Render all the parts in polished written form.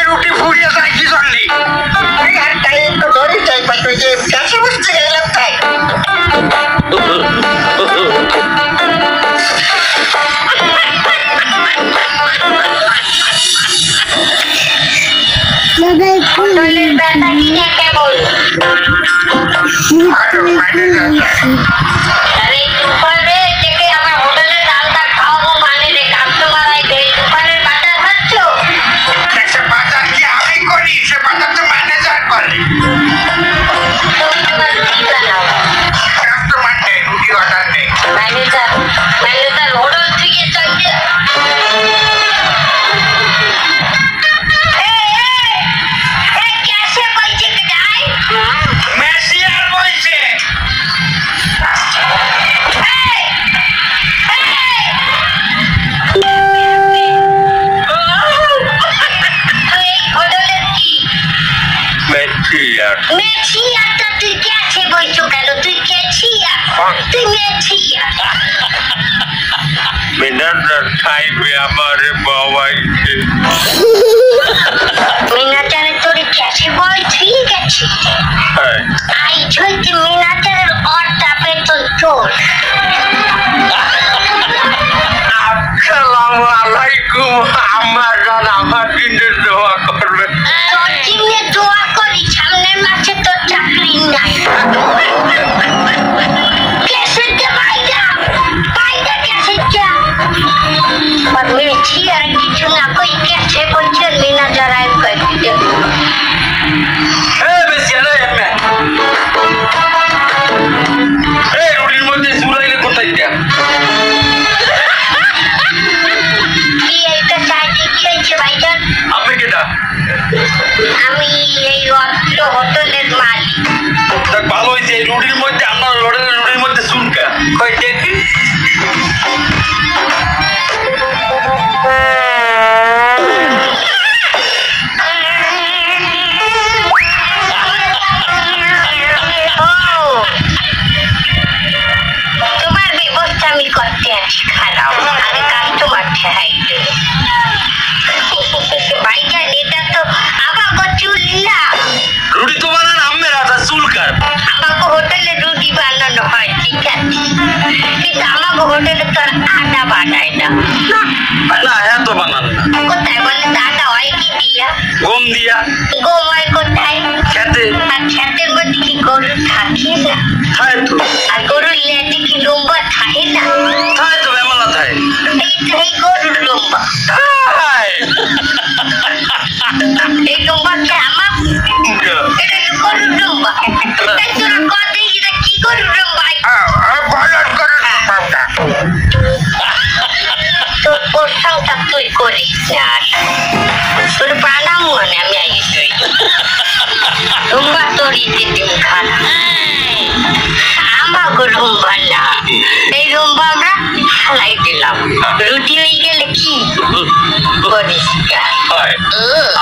রুটি ফুরিয়ে যায় কি জন্যে? একটু ধরে যাই তুই যে কাছে বসতে গেলাম তাই।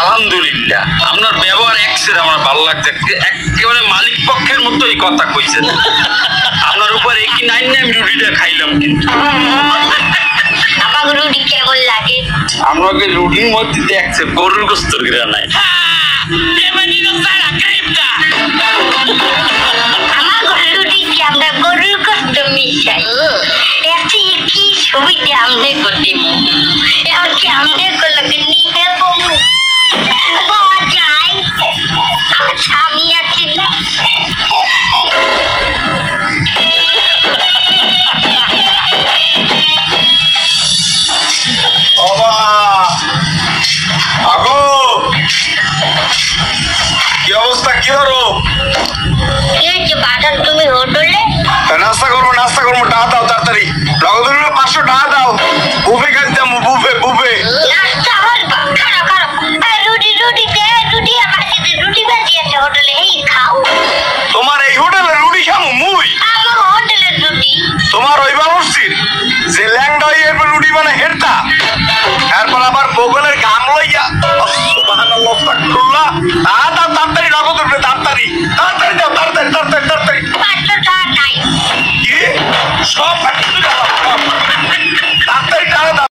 আলহামদুলিল্লাহ আপনার ব্যবহার আমার ভালো লাগছে, একেবারে মালিক পক্ষের মতো এই কথা কইছেন। আপনার উপরে কি নাই না আমি রুটিটা খাইলাম, কিন্তু আমাকে রুটি কেমন লাগে? আমাকে রুটির মধ্যে দেখছে গরুর গোস্তর গিরা নাই। আমার রুটি কি আমরা গরুর গোস্ত মিশাই? এতে কি সুবিধা আমাদের করতে এমন কি আমাদের করলে নিয়ে পাওয়া যায়? আমার স্বামী আছে না? কি অবস্থা, কি হলো? তুমি হোটেলে নাস্তা করবো টাকা দাও তাড়াতাড়ি, নগদ 500 টাকা দাও। বুফে খাইতে যাবো, বুফে নাস্তা হলবা খারাপ রুটি ভাজি আছে হোটেলে, এই খাও। তোমার এই হোটেলে রুটি খাবো মুই? আমার হোটেলের রুটি তোমার ওই বাবুর্চির যে ল্যাংডা এরপর রুটি মানে হেরতা, এরপর আবার বগলের গাম লইয়া সুবহানাল্লাহ আস্তাগফিরুল্লাহ। তাড়াতাড়ি নগদ উঠবে, তাড়াতাড়ি দাও, তাড়াতাড়ি